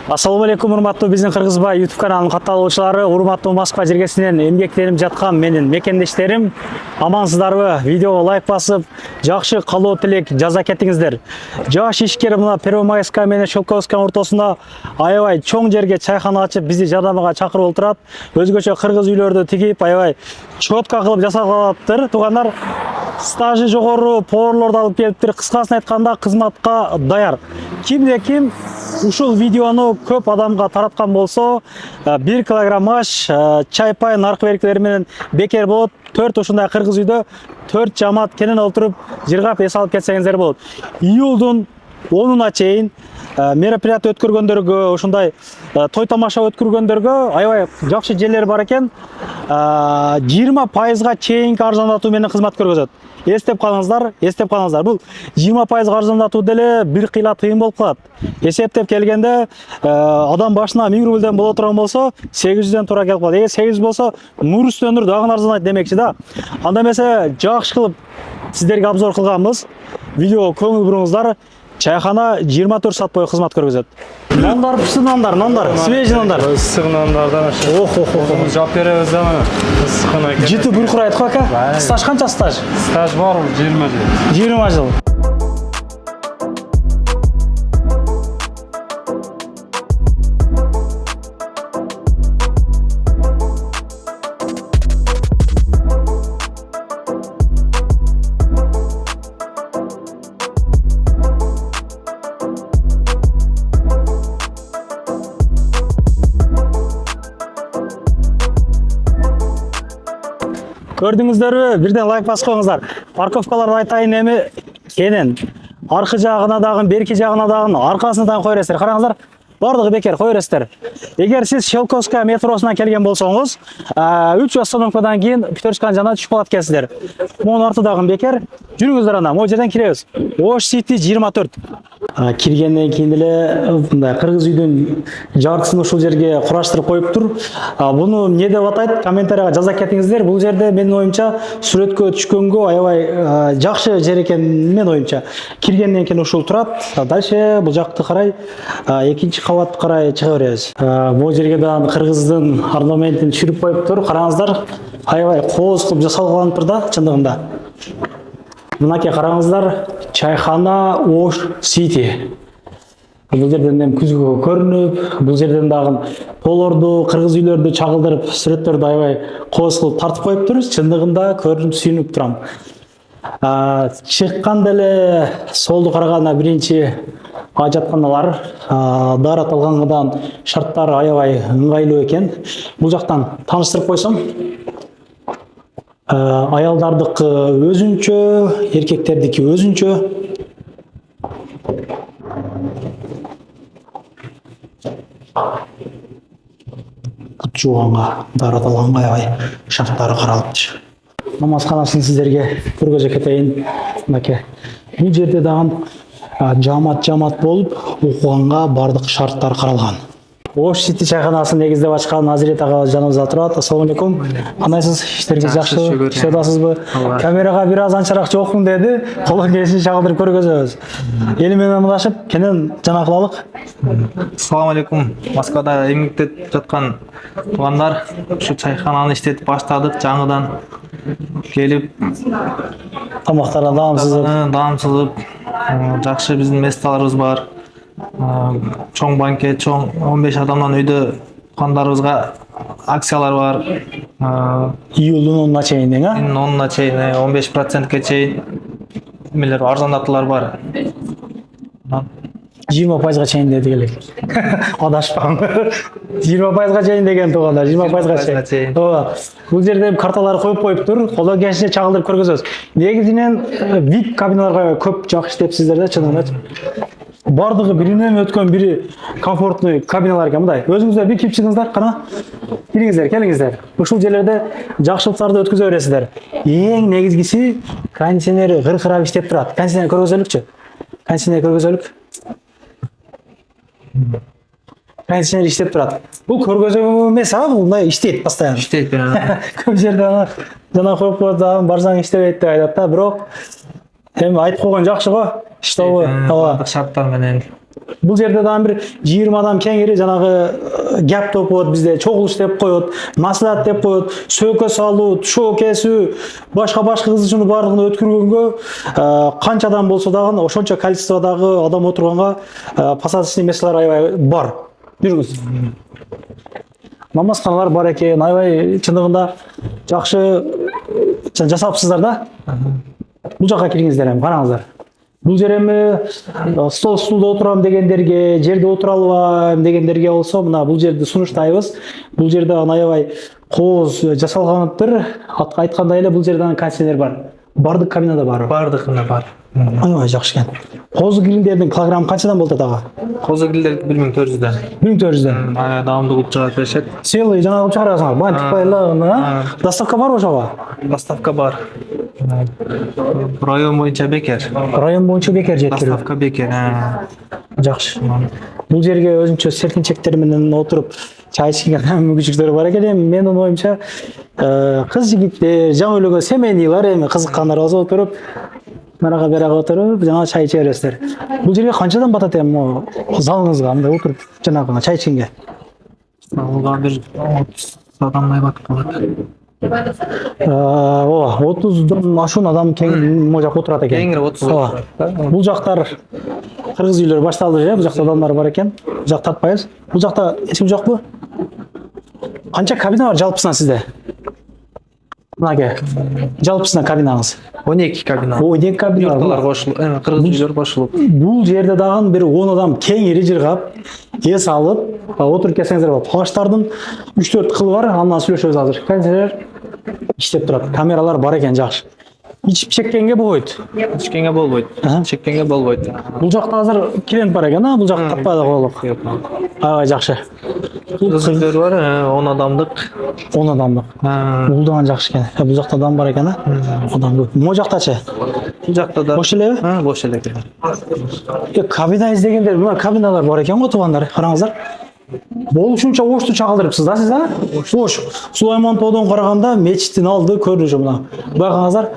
Ассаламу алейкум, урматтуу биздин Кыргызбай YouTube каналынын катталуучулары, урматтуу Москва жергесинен эмгектенип жаткан менин мекендештерим, амансыздарбы? Видеого лайк басып, жакшы калоо тилек жаза кетиңиздер. Жаш ишкер мына Первомайская менен Щелковская ортосунда аябай чоң жерге чайхана ачып, бизди жардамга чакырып отурат. Өзгөчө кыргыз үйлөрдү тигип, аябай чотка кылып жасалаптыр. Туугандар, стажы жогору поварлорду алып келиптир. Кыскасын айтканда, кызматка даяр. Кимде ким ушул видеону көп адамга тараткан болсо, 1 килограмм аш, чай-пай наркы беркелери менен бекер болот. 4 ушундай кыргыз үйдө 4 жамаат кенен отуруп, жыргап эс алып кетсеңиздер болот. Июлдун 10-уна чейин мероприятие өткөргөндөргө, ушундай той тамаша өткөргөндөргө аябай жакшы жерлер бар экен. 20% чейинки арзандатуу менен кызмат көргөзөт. Эстеп калыңыздар, бул 20% арзандатуу деле бир кыйла тыйын болуп калат. Эсептеп келгенде, адам башына 1000 рубльден боло турган болсо, 800ден туура келип калат. Эгер 800 болсо, нур үстүнөн нур дагы арзандайт демекчи да. Анда эмесе жакшы кылып сиздерге обзор кылганбыз. Видеого көңүл буруңуздар. Чайхана 24 саат бою кызмат көргөзөт. Нандар, пышты нандар, свежий нандар. Ысык нандардан ашы. Жап беребиз да мына. Ысыкына экен. Жыты буркурайт го ака. Стаж канча стаж? Стаж бар 20 жыл. 20 жыл. Көрдүңүздөрбү? Бирден лайк басып коюңуздар. Парковкаларды айтайын эми кенен. Аркы жагына дагы, берки жагына дагы, аркасына дагы кой бересиздер. Караңыздар, бардыгы бекер кой бересиздер. Эгер сиз Щелковская метросунан келген болсоңуз, 3 остановкадан кийин Петерскан жана түшүп калат экенсиздер. Монун арты дагы бекер. Жүрүңүздөр анда, могу жерден киребиз. Ош City 24. Киргенден кийин эле мындай кыргыз үйдүн жартысын ушул жерге кураштырып коюптур. Буну эмне деп атайт? Комментарийга жаза кетиңиздер. Бул жерде менин оюмча сүрөткө түшкөнгө аябай жакшы жер экен менин оюмча. Киргенден кийин ушул турат. Дальше бул жакты карай экинчи кабатты карай чыга беребиз. Бул жерге дагы кыргыздын орнаментин түшүрүп коюптур. Караңыздар, аябай кооз кылып жасалгантыр да чындыгында. Мынакей караңыздар, чайхана Ош City. Бул жерден эми күзгү көрүнүп, бул жерден дагы тоолорду, кыргыз үйлөрдү чагылдырып, сүрөттөрдү аябай кооз кылып тартып коюптур. Чындыгында көрүнүп сүйүнүп турам. Чыкканда эле солду караганда биринчи ажатканалар, даарат алгангадан шарттары аябай ыңгайлуу экен. Бул жактан тааныштырып койсом, аялдардыкы өзүнчө, эркектердики өзүнчө. Бут жууганга, даарат алганга аябай шарттары каралыптыр. Намазканасын сиздерге көргөзө кетейин. Мынакей. Бул жерде дагы жамаат болуп, окуганга бардык шарттар каралган. Ош City чайханасын негиздеп ачкан Азирет ага жаныбызда турат. Ассаламу алейкум. Кандайсыз? Иштериңиз жакшыбы? Иштедасызбы? Камерага бир аз анчараак жокмун деди. Колон келишинче чагылдырып көргөзөбүз. Эл менен амандашып, кенен жана кылалык. Ассаламу алейкум. Москвада эмгектеп жаткан туугандар, ушу чайхананы иштетип баштадык жаңыдан. Келип Тамактардан даамсызып, жакшы биздин месталарыбыз бар. Чоң банкет, чоң 15 адамдан үйдө туугандарыбызга акциялар бар. Июлдун 10-уна чейин, 10-уна чейин 15%ке чейин эмелер арзандатуулар бар. 20%га чейин деди элек. Адашпам. 20%га чейин деген туугандар, 20%га чейин. Бул жерде карталар коюп коюптур, колдон келишинче чагылдырып көргөзөбүз. Негизинен VIP кабиналарга көп жакшы иштепсиздер да, чынында. Бардыгы биринен өткөн бири комфортный кабиналар экен. Мындай өзүңүздөр бир кирип чыгыңыздар, кана. Келиңиздер. Ушул жерлерде жакшылыктарды өткөзө бересиздер. Эң негизгиси кондиционери кыркырап иштеп турат. Кондиционер көргөзөлүкчү. Кондиционер иштеп турат. Бул көргөзүү эмес, бул мындай иштейт постоянно. Иштейт. Көп жерде жана коюп коет, барсаң иштебейт деп айтат да, бирок эми айтып койгон жакшы го. Шарттар менен Бул жерде дагы бир 20 адам кеңири жанагы гәп топот, бизде чогулуш деп коет, маслихат деп коет, сөкө салуу, тушоо кесүү, башка кызышууну баардыгын өткөргөнгө канча адам болсо дагы ошончо количестводагы адам отурганга посадочный местолор аябай бар. Жүрүңүз. Намазканалар бар экен, аябай чындыгында жакшы жасапсыздар да. Бул жака кириңиздер эми, караңыздар. Бул жер эми стол стулда отурам дегендерге, жерде отура албайм дегендерге болсо, мына бул жерди сунуштайбыз. Бул жерде аябай кооз жасалганыптыр. Айткандай эле бул жерде кондиционер бар. Бардык кабинада бар. Бардыгында бар. Аябай жакшы экен. Кооз грилдердин килограммы канчадан болот ага? Козу грилдер 1400'ден. 1400'ден. Даамдуу кылып чыгарып беришет. Сыйлы жана кылып чыгарасыңар. Бантип тыкпайлы, доставка бар ошого? Доставка бар. Район боюнча бекер. Район боюнча бекер жеткирүү. Доставка бекер. Жакшы. Бул жерге өзүнчө серпинчектер менен отуруп чай ичкен мүмкүнчүлүктөр бар экен. Эми менин оюмча кыз жигиттер, жаңы үйлөнгөн семейныйлар эми кызыккандар болсо отуруп нарага берага отуруп жана чай иче бересиздер. Бул жерге канчадан батат эми залыңызга мындай отуруп жанагы чай ичкенге? Алга бир 30 адамдай батып калат. 30'дан ашуун адам кең могу жакка отурат экен. Кеңири 30. Бул жактар кыргыз үйлөрү башталды же, бул жакта адамдар бар экен. Бул жакта тартпайбыз. Бул жакта эч ким жокпу? Канча кабина бар жалпысынан сизде? Мынаке. Жалпысынан кабинаңыз. 12 кабина. 12 кабина. Юрталар кошулуп, кыргыз үйлөр кошулуп. Бул жерде дагы бир 10 адам кеңири жыргап, эс алып, отуруп келсеңиздер болот. Плаштардын 3-4 кылы бар, андан сүйлөшөбүз азыр. Кондиционер иштеп турат. Камералар бар экен, жакшы. Ичип чеккенге болбойт. Ичкенге болбойт. Чеккенге болбойт. Бул жакта азыр клиент бар экен, бул жакта таппай да коелук. Аябай жакшы. Кызыктар бар, 10 адамдык. 10 адамдык. Бул дагы жакшы экен. Бул жакта адам бар экен, адам көп. Могу жактачы? Бул жакта да. Бош элеби? Бош эле. Кабина издегендер, мына кабиналар бар экен го, туугандар. Караңыздар. Болушунча ошту чагылдырыпсыз да сиз, Ош. Сулайман тоодон караганда мечиттин алды көрүнүшү мына. Байкаңыздар,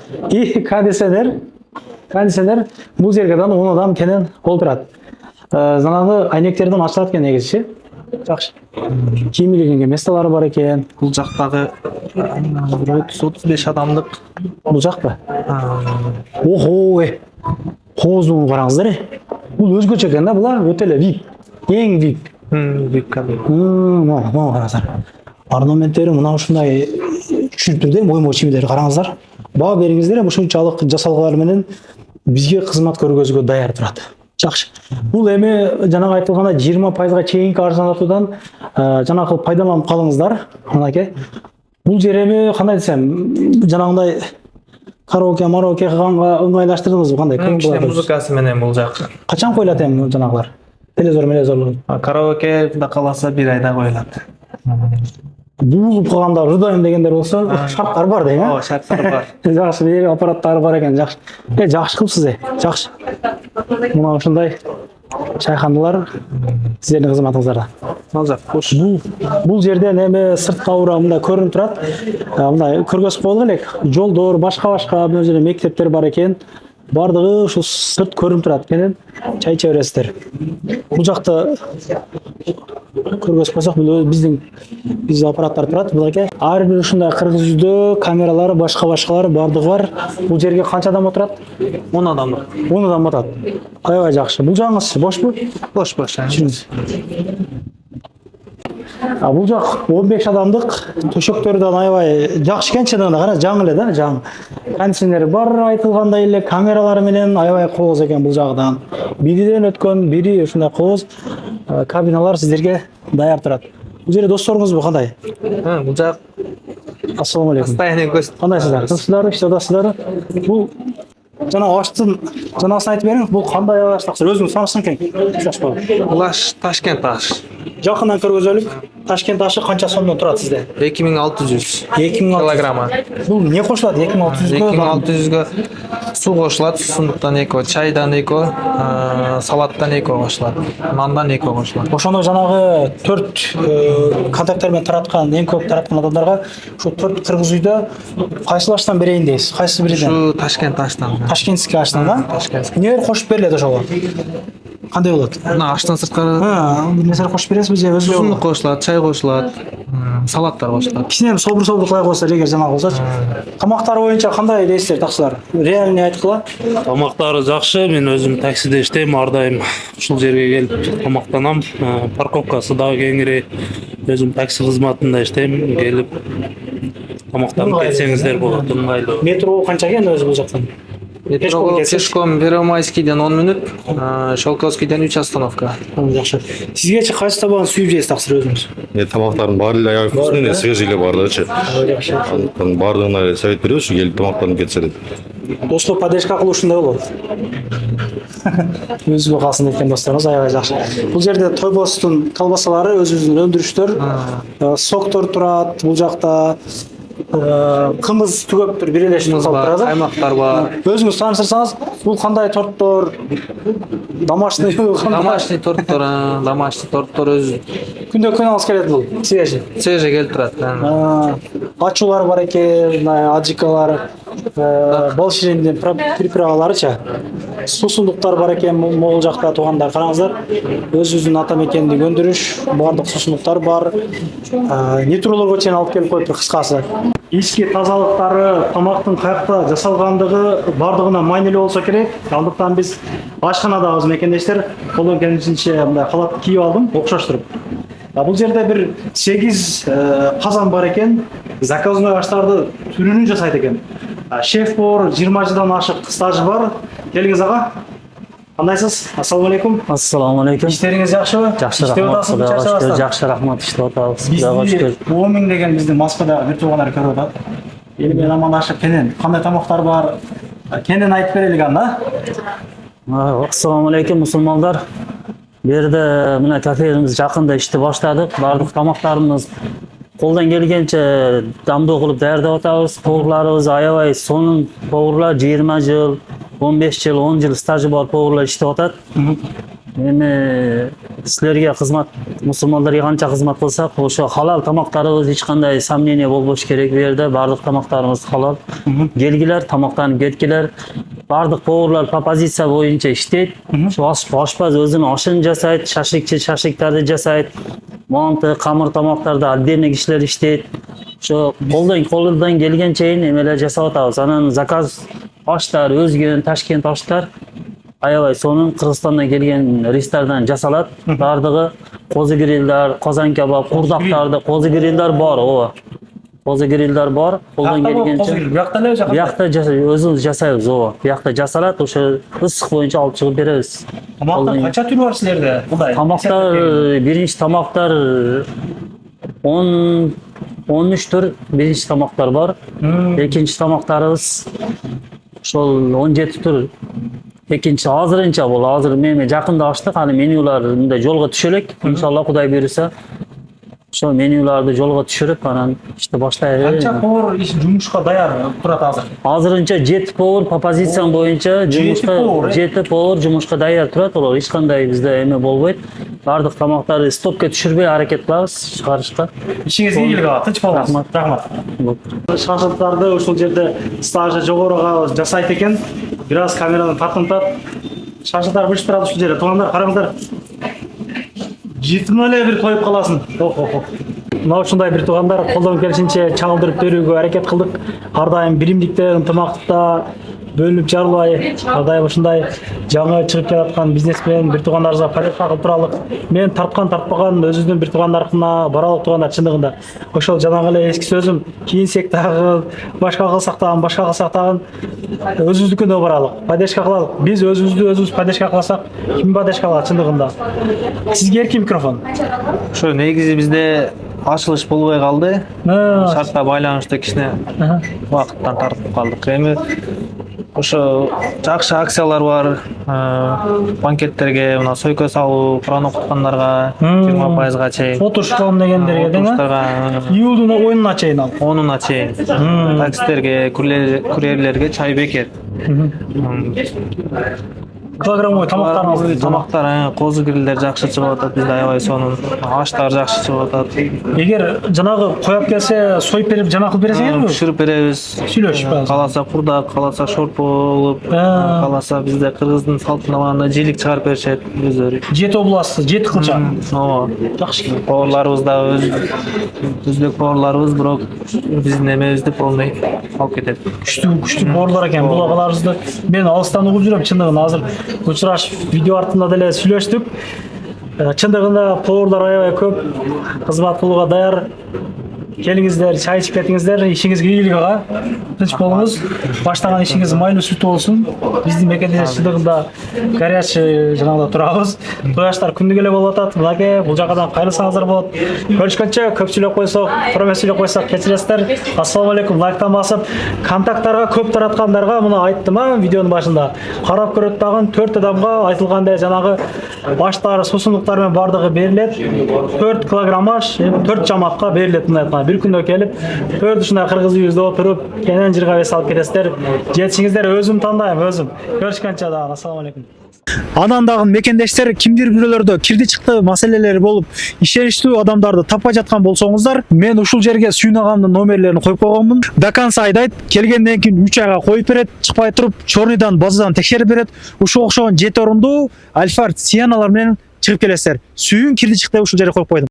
кондиционер бул жерге да 10 адам кенен отурат. Жанагы айнектерден ачылат экен негизи. Жакшы. Кийим илгенге местолары бар экен. Бул жактагы 35 адамдык. Бул жакпы? Охо, кооздугун караңыздар. Бул өзгөчө экен да, булар өтө эле VIP. Эң VIP. Büyük kabin. Мына караңыздар. Орнаменттери мына ушундай түшүнүктүү, мой чимдери караңыздар. Баа бериңиздер, ушунчалык жасалгалар менен бизге кызмат көргөзүүгө даяр турат. Жакшы. Бул эми жанагы айтылгандай 20%га чейинки арзандатуудан жанагы пайдаланып калыңыздар. Мынакей. Бул жер эми кандай десем, жанагындай караоке кылганга ыңгайлаштырдыңызбы, кандай? Кичине музыкасы менен бул жак. Качан коюлат эми жанагылар? Телевизор. Караоке да каласа 1 айда коюлат. Бул кылганда ырдайм дегендер болсо, шарттар бар дейм, Ооба, шарттар бар. Жакшы, бир аппараттары бар экен, жакшы. Жакшы кылыпсыз, жакшы. Мына ушундай чайханалар сиздердин кызматыңыздарда. Мазак, кош. Бул жерден эми сырткы аура мындай көрүнүп турат. Мындай көргөзүп коелук элек. Жолдор, башка мына жерде мектептер бар экен. Бардыгы ушу сырт көрүнүп турат экен. Чай иче бересиздер. Бул жакта көргөзүп койсок, бул биздин аппараттар турат. Булаке ар бир ушундай кыргыз үйдө камералары, башкалар бардыгы бар. Бул жерге канча адам отурат? 10 адамдык. 10 адам батат. Аябай жакшы. Бул жагыңыз бошпу? Бош. Бул жак 15 адамдык төшөктөрдөн аябай жакшы экен, чындыгында кара, жаңы эле да, жаңы. Кондиционери бар, айтылгандай эле, камералары менен аябай кооз экен бул жагдан. Бириден өткөн, бири ушундай кооз кабиналар сиздерге даяр турат. Бул жерде досторуңузбу кандай? Бул жак. Ассаламу алейкум. Постоянный гость. Кандайсыздар? Сиздер иштедасыздар? Бул жана аштын жанасын айтып бериң. Бул кандай аш таксыр? Өзүңүз таныштың экен. Бул аш Ташкент аш. Жакындан көргөзөлүк. Ташкент ашы канча сомдон турат сизде? 2600 килограмма. Бул не кошулат 2600 га? 2600 суу кошулат, сундуктан эко, чайдан эко, салаттан эко кошулат, нандан эко кошулат. Ошондо жанагы 4 контакттар менен тараткан, эң көп тараткан адамдарга ушу 4 кыргыз үйдө кайсыл аштан берейин дейсиз? Кайсы бириден? Ушу Ташкент аштан. Ташкентский аштан да? Ташкентский. Эмне кошуп берилет ошого? Кандай болот? Мына аштан сырткары Нерселер кошуп бересизби же өзү? сусундук кошулат, чай кошулат, салаттар кошулат. Кичине эми собур кылай коюшса эгер жанагы болсочу. Тамактары боюнча кандай дейсиздер таксылар? Реальный айткыла? Тамактары жакшы. Мен өзүм таксиде иштейм, ар дайым ушул жерге келип тамактанам. Парковкасы дагы кеңири. Өзүм такси кызматында иштейм. Келип тамактанып кетсеңиздер болот, ыңгайлуу. Метро канча экен өзү бул жактан? Пешком Первомайскийден 10 минут, Шелковскийден 3 остановка. Жакшы. Сизгечи кайсы табагын сүйүп жейсиз таксыр өзүңүз? Тамақтардың барлығы эле аябай вкусный, свежий эле баардыгычы. Жакшы. Андыктан баардыгына совет беребиз, келип тамактанып кетсе деп. Доско поддержка кылуу ушундай болот. Өзүгө калсын экен досторубуз, аябай жакшы. Бул жерде Тойбостун колбасалары өзүбүздүн өндүрүштөр, соктор турат бул жакта. Кымыз түгөптүр бир эле калып турат. Каймактар бар. Өзүңүз тааныштырсаңыз, бул кандай торттор? Домашний торттор өзү күндө алып келет бул. Свежий. свежий келип турат. Ачуулар бар экен, аджикалар, бал шириндин приправаларычы. Сусундуктар бар экен могул жакта туугандар. Караңыздар, өзүбүздүн ата мекендик өндүрүш, баардык сусундуктар бар. Нитрлорго чейин алып келип коюптур кыскасы. Ички тазалыктары, тамактын каякта жасалгандыгы баардыгына маанилүү болсо керек. Андыктан биз ашканадагы мекендештер колдон келишинче мындай халат кийип алдым, окшоштуруп. Бул жерде бир 8 казан бар экен. Заказной аштарды түрүнүн жасайт экен. Шеф-повар 20 жылдан ашык стажы бар. Келиңиз ага. Кандайсыз? Ассаламу алейкум. Ассаламу алейкум. Иштериңиз жакшыбы? Жакшы рахмат. Жакшы рахмат, иштеп атабыз. Бизди 10 миң деген биздин Москвадагы бир туугандар көрүп атат. Эл менен амандашып кенен кандай тамактар бар? Кенен айтып берелик анда. Ассаламу алейкум мусулмандар. Бу жерде мына кафебиз жакында ишти баштадык. Бардык тамактарыбыз колдон келгенче дамдуу кылып даярдап атабыз. Поварларыбыз аябай сонун поварлар 20 жыл, 15 жыл, 10 жыл стажы бар поварлар иштеп атат. Эми силерге кызмат, мусулмандарга канча кызмат кылсак, ошо халал тамактарыбыз эч кандай сомнение болбош керек. Бу жерде бардык тамактарыбыз халал. Келгилер, тамактанып кеткилер. Бардык поварлар пропозиция боюнча иштейт. Ошо ашпаз өзүнүн ашын жасайт, шашлыкчы шашлыктарды жасайт. Манты, камыр тамактарды отдельный кишилер иштейт. Ошо колдон келген чейин эмелер жасап атабыз. Анан заказ аштар, өзгөн Ташкент аштар аябай сонун Кыргызстандан келген ристардан жасалат. Бардыгы козу грилдар, казан кебаб, курдактарды, козу грилдар бар, ооба. Козу грилдар бар. Колдон келгенче. Биякта өзүбүз жасайбыз, ооба. Биякта жасалат, ошо ысык боюнча алып чыгып беребиз. Тамактын канча түрү бар силерде? Мындай. Тамактар, биринчи тамактар 13 түр биринчи тамактар бар. Экинчи тамактарыбыз ошол 17 түр. Экинчи азырынча бул, азыр мен жакында аштык, аны менюлар мындай жолго түшө элек. Иншалла Кудай буйруса. Ошо менюларды жолго түшүрүп, анан ишти баштайлы. Канча повар жумушка даяр турат азыр? Азырынча 7 повар по позициям боюнча жумушка 7 повар жумушка даяр турат. Олар эч кандай бизде эме болбойт. Бардык тамактарды стопке түшүрбөй аракет кылабыз чыгарышка. Ишиңизге ийгилик ага, тынч болуңуз. Рахмат. Шашлыктарды ушул жерде стажы жогоруга жасайт экен. Бир аз камерадан тартынтат. Шашлыктар бышып турат ушул жерде. Туугандар, караңыздар. Житим эле бир коюп каласын. Мына ушундай бир туугандар колдон келишинче чагылдырып берүүгө аракет кылдык. Ар дайым биримдикте, ынтымактыкта бөлүнүп жарылбай, ар дайым ушундай жаңы чыгып келаткан бизнесмен бир туугандарыбызга поддержка кылып туралык. Мен тартпаган өзүбүздүн бир туугандарына баралык туугандар чындыгында. Ошол жанагы эле эски сөзүм, кийинсек дагы, башка кылсак дагы өзүбүздүкүнө баралык. Поддержка кылалык. Биз өзүбүз поддержка кылсак, ким поддержка кылат чындыгында? Сизге эркин микрофон. Ошо негизи бизде ачылыш болбой калды. Шартка байланыштуу кичине убакыттан тартып калдык. Эми ошо жакшы акциялар бар. Банкеттерге, мына сойко салуу, Куран окуткандарга 20%га чейин. Отушкан дегендерге да. Июлдун оюнуна чейин ал. 10-уна чейин. Таксистерге, курьерлерге чай бекет. килограммовый тамактарыңыз. тамактар козу кирилдер жакшы чыгып атат, бизде аябай сонун аштар жакшы чыгып атат. Эгер жанагы коюп келсе, союп берип жана кылып бересиңерби? Пиширип беребиз. Сүйлөшүп. Каласа курдак, каласа шорпо кылып, каласа бизде кыргыздын салтына барганда жилик чыгарып беришет өздөрү. Жети областы, жети кылча. Ооба. Жакшы. Поварларыбыз да өзбек поварларыбыз, бирок биздин эмебизди полный алып кетет. Күчтүү боорлар экен. Бул агаларыбызды мен алыстан угуп жүрөм, чындыгын азыр учурашып видео артында деле сүйлөштүк. Чындыгында поварлар аябай көп, кызмат кылууга даяр. Келиңиздер, чай ичип кетиңиздер, ишиңизге ийгилик ага. Тынч болуңуз. Баштаган ишиңиз майлуу сүтүү болсун. Биздин мекенде чындыгында горячий жанагыда турабыз. Куяштар күндү келе болуп атат. Мынакей бул жагадан кайрылсаңыздар болот. Көрүшкөнчө көп сүйлөп койсок, көрөмө сүйлөп койсок кечиресиздер. Ассалам алейкум. Лайктан басып, контакттарга көп тараткандарга муну айттым видеонун башында. Карап көрөт дагы 4 адамга айтылгандай жанагы баштары, суусундуктар менен бардыгы берилет. 4 килограмм аш, 4 жамаатка берилет мындай айтканда. Bir күндө келип, 4 ушундай кыргыз үйүбүздө отуруп, кенен жырга бес алып кетесиздер. Жетишиңиздер өзүм тандайм, өзүм. Көрүшкөнчө дагы ассалам алейкум. Анан дагы мекендештер кимдир бирөөлөрдө кирди чыкты маселелери болуп, ишеничтүү адамдарды таппай жаткан болсоңуздар, мен ушул жерге Сүйүн агамдын номерлерин коюп койгонмун. До конца айдайт, келгенден кийин 3 айга коюп берет, чыкпай туруп, чорныйдан базадан текшерип берет. Ушуга окшогон 7 орундуу Альфард Сианалар менен чыгып келесиздер. Сүйүн кирди чыкты ушул жерге коюп койдум.